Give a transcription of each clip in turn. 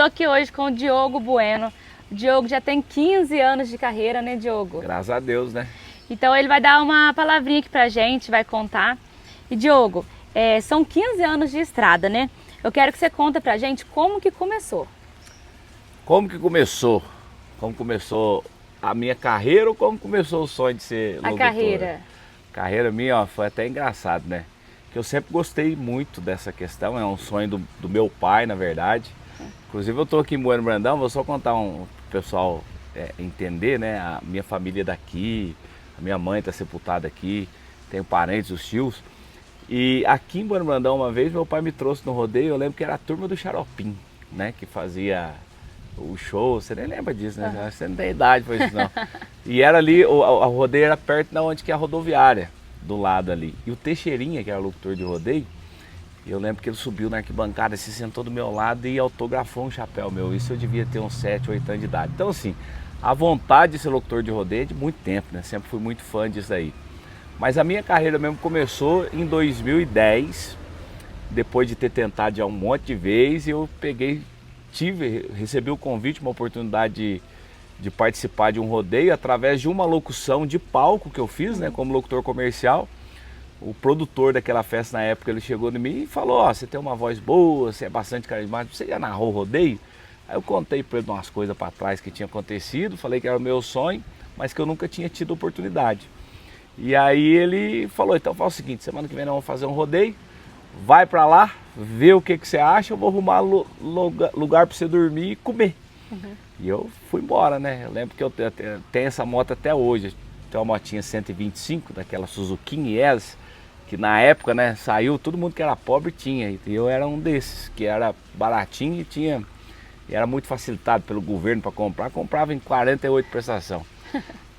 Estou aqui hoje com o Diogo Bueno. O Diogo já tem 15 anos de carreira, né, Diogo? Graças a Deus, né? Então ele vai dar uma palavrinha aqui pra gente, vai contar. E Diogo, são 15 anos de estrada, né? Eu quero que você conta pra gente como que começou. Como que começou? Como começou a minha carreira ou como começou o sonho de ser locutor? A carreira. Carreira minha, ó, foi até engraçado, né? Que eu sempre gostei muito dessa questão, é um sonho do meu pai, na verdade. Inclusive eu tô aqui em Bueno Brandão, vou só contar pro pessoal entender, né? A minha família é daqui, a minha mãe está sepultada aqui, tenho parentes, os tios. E aqui em Bueno Brandão, uma vez, meu pai me trouxe no rodeio, eu lembro que era a turma do Xaropim, né? Que fazia o show, você nem lembra disso, né? Acho que você não tem idade pra isso, não. E era ali, o rodeio era perto da onde que é a rodoviária, do lado ali. E o Teixeirinha, que era o locutor de rodeio, eu lembro que ele subiu na arquibancada, se sentou do meu lado e autografou um chapéu meu. Isso eu devia ter uns 7, 8 anos de idade. Então assim, a vontade de ser locutor de rodeio é de muito tempo, né? Sempre fui muito fã disso aí. Mas a minha carreira mesmo começou em 2010, depois de ter tentado já um monte de vezes, eu recebi o convite, uma oportunidade de participar de um rodeio através de uma locução de palco que eu fiz, né, como locutor comercial. O produtor daquela festa na época, ele chegou em mim e falou: ó, você tem uma voz boa, você é bastante carismático, você já narrou o rodeio? Aí eu contei para ele umas coisas para trás que tinha acontecido, falei que era o meu sonho, mas que eu nunca tinha tido oportunidade. E aí ele falou: então faz o seguinte, semana que vem nós vamos fazer um rodeio, vai para lá, vê o que você acha, eu vou arrumar lugar para você dormir e comer. E eu fui embora, né? Eu lembro que eu tenho essa moto até hoje, tem uma motinha 125, daquela Suzuki S, que na época, né, saiu, todo mundo que era pobre tinha, e eu era um desses, que era baratinho e era muito facilitado pelo governo para comprar, comprava em 48 prestação.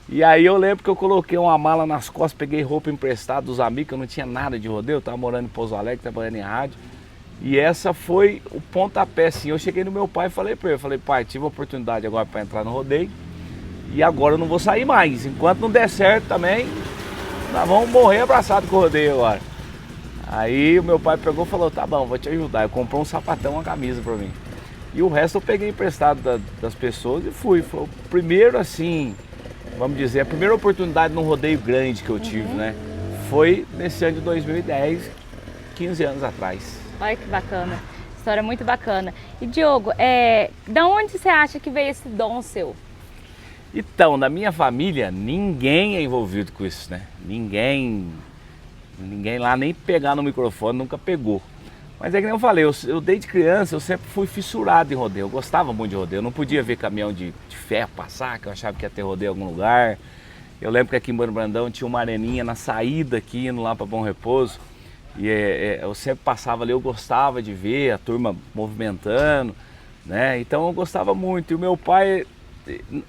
E aí eu lembro que eu coloquei uma mala nas costas, peguei roupa emprestada dos amigos, que eu não tinha nada de rodeio, eu estava morando em Pouso Alegre, trabalhando em rádio. E essa foi o pontapé, assim. Eu cheguei no meu pai e falei para ele, pai, tive a oportunidade agora para entrar no rodeio e agora eu não vou sair mais. Enquanto não der certo também, nós vamos morrer abraçado com o rodeio agora. Aí o meu pai pegou e falou: tá bom, vou te ajudar. Eu comprei um sapatão, uma camisa para mim. E o resto eu peguei emprestado das pessoas e fui. Foi o primeiro, assim, vamos dizer, a primeira oportunidade num rodeio grande que eu tive, né? Foi nesse ano de 2010, 15 anos atrás. Olha que bacana, história muito bacana. E Diogo, da onde você acha que veio esse dom seu? Então, na minha família, ninguém é envolvido com isso, né? Ninguém lá nem pegar no microfone nunca pegou. Mas é que nem eu falei, eu desde criança eu sempre fui fissurado em rodeio, eu gostava muito de rodeio, eu não podia ver caminhão de ferro passar, que eu achava que ia ter rodeio em algum lugar. Eu lembro que aqui em Bueno Brandão tinha uma areninha na saída aqui, indo lá para Bom Repouso, e eu sempre passava ali, eu gostava de ver a turma movimentando, né? Então eu gostava muito. E o meu pai,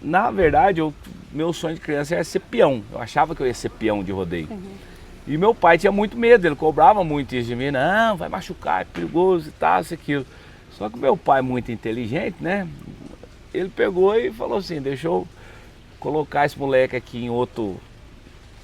na verdade, meu sonho de criança era ser peão, eu achava que eu ia ser peão de rodeio. E meu pai tinha muito medo, ele cobrava muito isso de mim: não, vai machucar, é perigoso e tal, isso, aquilo. Só que o meu pai, muito inteligente, né? Ele pegou e falou assim: deixa eu colocar esse moleque aqui em outro,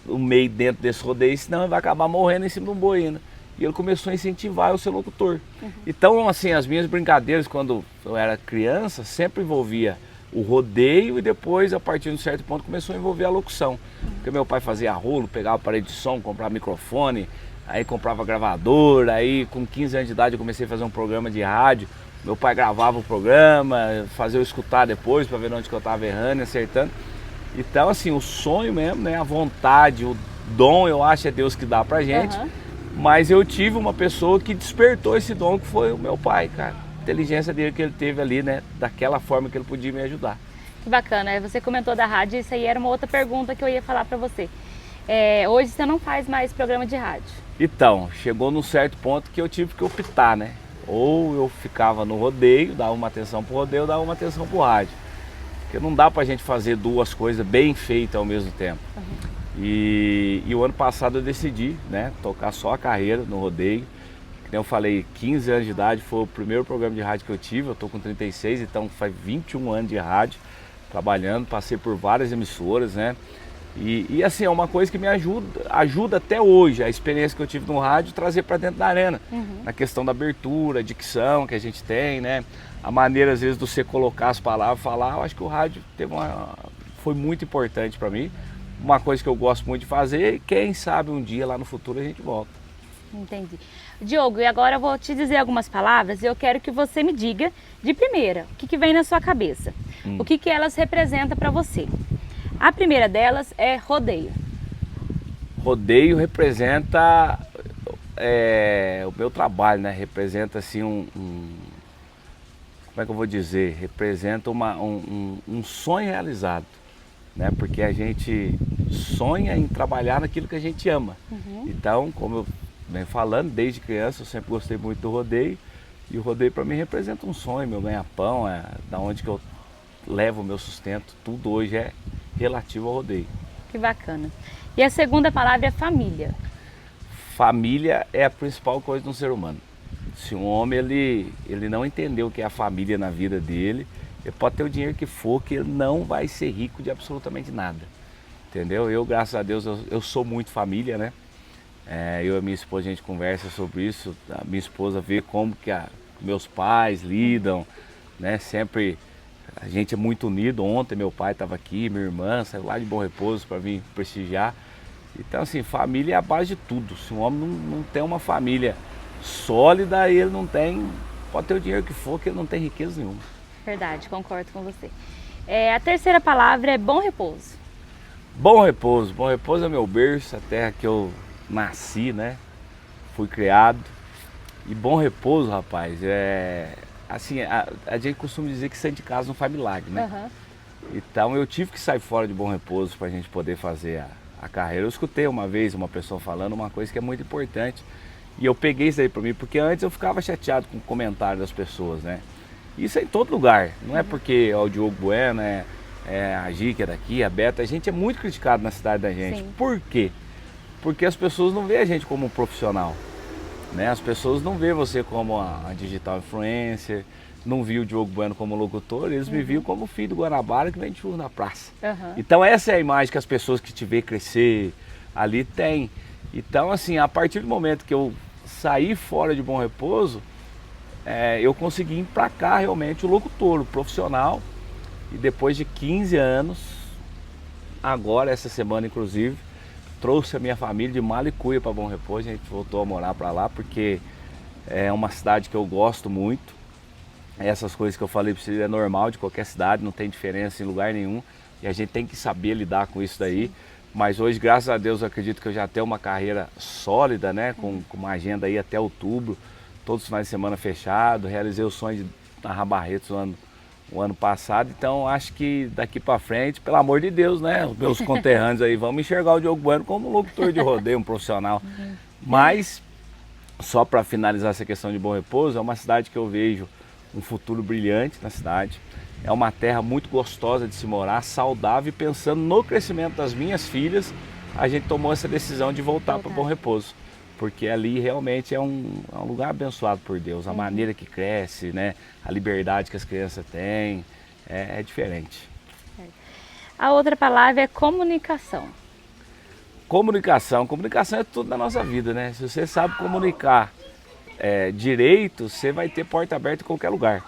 no meio dentro desse rodeio, senão ele vai acabar morrendo em cima de um boi, né? E ele começou a incentivar eu ser locutor. Então, assim, as minhas brincadeiras quando eu era criança sempre envolvia o rodeio e depois, a partir de um certo ponto, começou a envolver a locução. Porque meu pai fazia rolo, pegava aparelho de som, comprava microfone, aí comprava gravador, aí com 15 anos de idade eu comecei a fazer um programa de rádio. Meu pai gravava o programa, fazia eu escutar depois para ver onde que eu estava errando e acertando. Então, assim, o sonho mesmo, né, a vontade, o dom, eu acho é Deus que dá pra gente. Mas eu tive uma pessoa que despertou esse dom, que foi o meu pai, cara. A inteligência dele que ele teve ali, né, daquela forma que ele podia me ajudar. Que bacana, você comentou da rádio, isso aí era uma outra pergunta que eu ia falar pra você. Hoje você não faz mais programa de rádio? Então, chegou num certo ponto que eu tive que optar, né? Ou eu ficava no rodeio, dava uma atenção pro rodeio, dava uma atenção pro rádio. Porque não dá pra gente fazer duas coisas bem feitas ao mesmo tempo. E o ano passado eu decidi, né, tocar só a carreira no rodeio. Como eu falei, 15 anos de idade foi o primeiro programa de rádio que eu tive, eu tô com 36, então faz 21 anos de rádio trabalhando, passei por várias emissoras, né? E assim, é uma coisa que me ajuda até hoje, a experiência que eu tive no rádio, trazer para dentro da arena. Na questão da abertura, dicção que a gente tem, né? A maneira, às vezes, de você colocar as palavras, falar, eu acho que o rádio foi muito importante para mim. Uma coisa que eu gosto muito de fazer e quem sabe um dia lá no futuro a gente volta. Entendi. Diogo, e agora eu vou te dizer algumas palavras e eu quero que você me diga de primeira o que vem na sua cabeça. O que elas representam para você. A primeira delas é rodeio. Rodeio representa o meu trabalho, né? Representa assim como é que eu vou dizer? Representa um sonho realizado, né? Porque a gente sonha em trabalhar naquilo que a gente ama. Então, como eu venho falando, desde criança eu sempre gostei muito do rodeio. E o rodeio para mim representa um sonho, meu ganha-pão, da onde que eu levo o meu sustento. Tudo hoje é relativo ao rodeio. Que bacana. E a segunda palavra é família. Família é a principal coisa de um ser humano. Se um homem ele não entendeu o que é a família na vida dele, ele pode ter o dinheiro que for, que ele não vai ser rico de absolutamente nada. Entendeu? Eu, graças a Deus, eu sou muito família, né? Eu e minha esposa, a gente conversa sobre isso. A minha esposa vê como que meus pais lidam, né? Sempre a gente é muito unido. Ontem meu pai estava aqui, minha irmã saiu lá de Bom Repouso para vir prestigiar. Então, assim, família é a base de tudo. Se um homem não tem uma família sólida, ele não tem, pode ter o dinheiro que for, que ele não tem riqueza nenhuma. Verdade, concordo com você. A terceira palavra é bom repouso. Bom Repouso. Bom Repouso é meu berço, a terra que eu nasci, né? Fui criado. E Bom Repouso, rapaz, assim, a gente costuma dizer que sair de casa não faz milagre, né? Então eu tive que sair fora de Bom Repouso para a gente poder fazer a carreira. Eu escutei uma vez uma pessoa falando uma coisa que é muito importante. E eu peguei isso aí para mim, porque antes eu ficava chateado com o comentário das pessoas, né? Isso é em todo lugar, não é porque o Diogo Bueno, a Gi que é daqui, a Beta, a gente é muito criticado na cidade da gente. Sim. Por quê? Porque as pessoas não veem a gente como um profissional, né? As pessoas não veem você como a digital influencer, não viam o Diogo Bueno como locutor, eles me viam como filho do Guanabara que vem de churro na praça. Então essa é a imagem que as pessoas que te vê crescer ali têm. Então, assim, a partir do momento que eu saí fora de Bom Repouso, eu consegui emplacar realmente o locutor, o profissional. E depois de 15 anos, agora, essa semana inclusive, trouxe a minha família de Malicuia para Bom Repouso. A gente voltou a morar para lá porque é uma cidade que eu gosto muito. Essas coisas que eu falei para você é normal de qualquer cidade, não tem diferença em lugar nenhum. E a gente tem que saber lidar com isso daí. Sim. Mas hoje, graças a Deus, eu acredito que eu já tenho uma carreira sólida, né? Com uma agenda aí até outubro, todos os finais de semana fechado. Realizei o sonho de narrar Barretos o ano passado. Então, acho que daqui para frente, pelo amor de Deus, né? Os meus conterrâneos aí vão enxergar o Diogo Bueno como um locutor de rodeio, um profissional. Mas, só para finalizar essa questão de Bom Repouso, é uma cidade que eu vejo um futuro brilhante na cidade. É uma terra muito gostosa de se morar, saudável, e pensando no crescimento das minhas filhas, a gente tomou essa decisão de voltar para Bom Repouso. Porque ali realmente é um lugar abençoado por Deus, a maneira que cresce, né? A liberdade que as crianças têm, é diferente. A outra palavra é comunicação. Comunicação é tudo na nossa vida, né? Se você sabe comunicar direito, você vai ter porta aberta em qualquer lugar.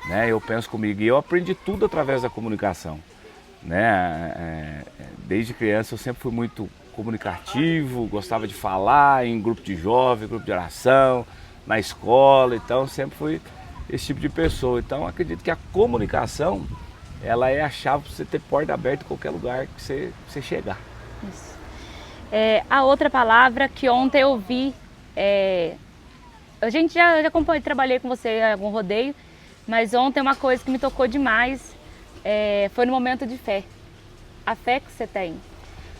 Né? Eu penso comigo, e eu aprendi tudo através da comunicação. Né? Desde criança eu sempre fui muito comunicativo, gostava de falar em grupo de jovem, grupo de oração, na escola, então sempre fui esse tipo de pessoa. Então acredito que a comunicação, ela é a chave para você ter porta aberta em qualquer lugar que você chegar. Isso. A outra palavra que ontem eu vi, a gente já trabalhei com você em algum rodeio, mas ontem uma coisa que me tocou demais foi no momento de fé. A fé que você tem.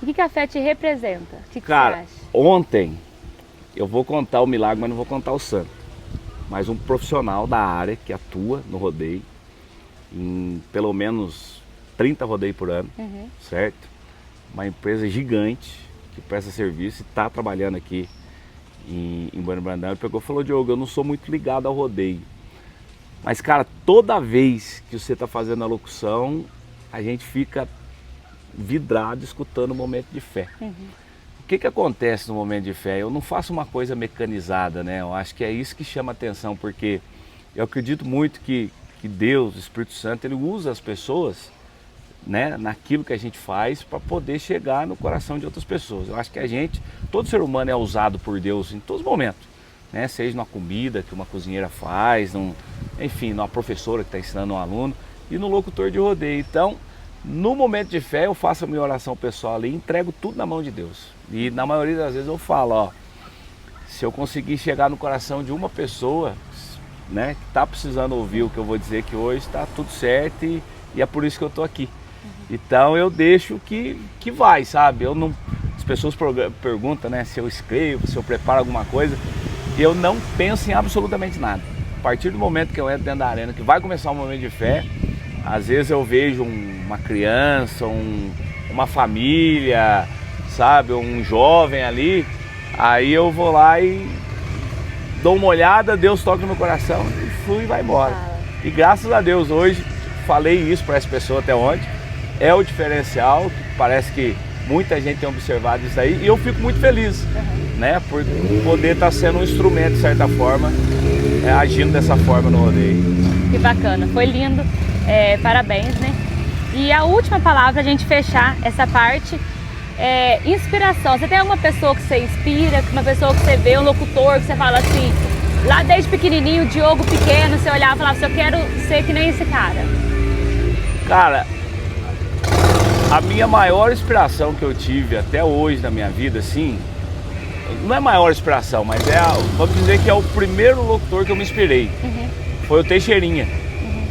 O que a fé te representa? O que Cara, você acha? Ontem eu vou contar o milagre, mas não vou contar o santo. Mas um profissional da área que atua no rodeio, em pelo menos 30 rodeios por ano, certo? Uma empresa gigante que presta serviço e está trabalhando aqui em Bueno Brandão. Ele pegou e falou: Diogo, eu não sou muito ligado ao rodeio. Mas, cara, toda vez que você está fazendo a locução, a gente fica vidrado escutando o Momento de Fé. O que acontece no Momento de Fé? Eu não faço uma coisa mecanizada, né? Eu acho que é isso que chama atenção, porque eu acredito muito que Deus, o Espírito Santo, ele usa as pessoas, né, naquilo que a gente faz para poder chegar no coração de outras pessoas. Eu acho que todo ser humano é usado por Deus em todos os momentos, né? Seja numa comida que uma cozinheira faz, enfim, numa professora que está ensinando um aluno e no locutor de rodeio. Então, no Momento de Fé, eu faço a minha oração pessoal ali, entrego tudo na mão de Deus. E na maioria das vezes eu falo, ó, se eu conseguir chegar no coração de uma pessoa, né, que está precisando ouvir o que eu vou dizer que hoje, está tudo certo e é por isso que eu estou aqui. Então eu deixo que vai, sabe? Eu não, as pessoas perguntam, né, se eu escrevo, se eu preparo alguma coisa, eu não penso em absolutamente nada. A partir do momento que eu entro dentro da arena, que vai começar o Momento de Fé, às vezes eu vejo uma criança, uma família, sabe, um jovem ali, aí eu vou lá e dou uma olhada, Deus toca no meu coração e fui e vai embora. E graças a Deus hoje, falei isso para essa pessoa até ontem, é o diferencial, que parece que muita gente tem observado isso aí, e eu fico muito feliz, né, por poder estar sendo um instrumento, de certa forma, agindo dessa forma no rodeio. Que bacana, foi lindo, parabéns, né? E a última palavra, a gente fechar essa parte, é inspiração. Você tem alguma pessoa que você inspira, uma pessoa que você vê, um locutor que você fala assim, lá desde pequenininho, o Diogo pequeno, você olhava e falava assim, eu quero ser que nem esse cara? Cara, a minha maior inspiração que eu tive até hoje na minha vida, assim, não é maior inspiração, mas vamos dizer que é o primeiro locutor que eu me inspirei. Foi o Teixeirinha,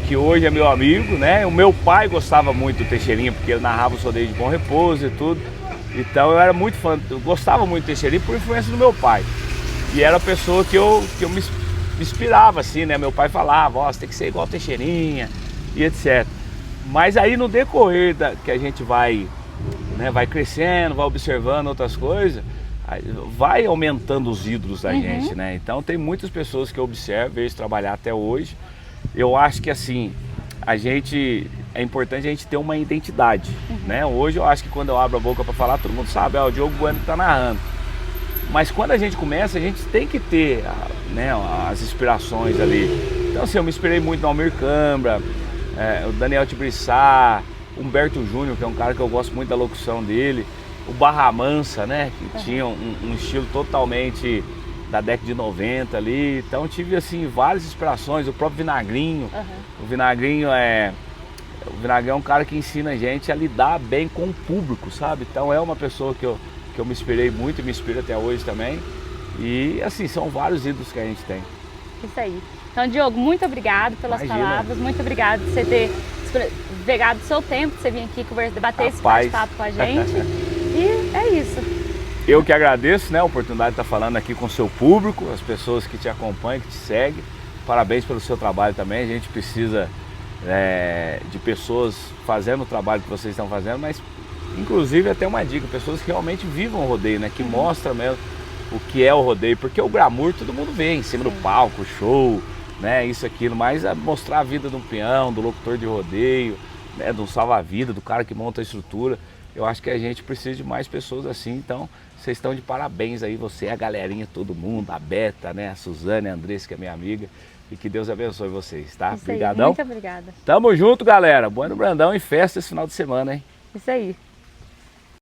que hoje é meu amigo, né? O meu pai gostava muito do Teixeirinha, porque ele narrava os rodeios de Bom Repouso e tudo. Então eu era muito fã, eu gostava muito do Teixeirinha por influência do meu pai. E era a pessoa que eu me inspirava, assim, né? Meu pai falava, ó, você tem que ser igual o Teixeirinha e etc. Mas aí no decorrer que a gente vai, né, vai crescendo, vai observando outras coisas, vai aumentando os ídolos da gente, né? Então tem muitas pessoas que eu observo, vejo trabalhar até hoje. Eu acho que assim, é importante a gente ter uma identidade, né? Hoje eu acho que quando eu abro a boca para falar, todo mundo sabe, o Diogo Bueno que tá narrando. Mas quando a gente começa, a gente tem que ter, né, as inspirações ali. Então assim, eu me inspirei muito no Almir Câmara, o Daniel Tibriçá, Humberto Júnior, que é um cara que eu gosto muito da locução dele, o Barra Mansa, né, que tinha um estilo totalmente da década de 90 ali. Então tive assim várias inspirações, o próprio Vinagrinho. O Vinagrinho é um cara que ensina a gente a lidar bem com o público, sabe? Então é uma pessoa que eu me inspirei muito e me inspiro até hoje também. E assim, são vários ídolos que a gente tem. Isso aí. Então, Diogo, muito obrigado pelas palavras, muito obrigado por você ter pegado o seu tempo, você vir aqui debater esse bate-papo com a gente. E é isso. Eu que agradeço, né, a oportunidade de estar falando aqui com o seu público, as pessoas que te acompanham, que te seguem. Parabéns pelo seu trabalho também. A gente precisa de pessoas fazendo o trabalho que vocês estão fazendo, mas inclusive até uma dica, pessoas que realmente vivam o rodeio, né, que mostram mesmo o que é o rodeio, porque o glamour todo mundo vê em cima do palco, show, né, isso, aquilo, mas mostrar a vida de um peão, do locutor de rodeio, né, do salva-vida, do cara que monta a estrutura. Eu acho que a gente precisa de mais pessoas assim, então vocês estão de parabéns aí, você, a galerinha, todo mundo, a Beta, né, a Suzane, a Andressa, que é minha amiga, e que Deus abençoe vocês, tá? Isso Obrigadão. aí, muito obrigada. Tamo junto, galera. Bueno Brandão em festa esse final de semana, hein? Isso aí.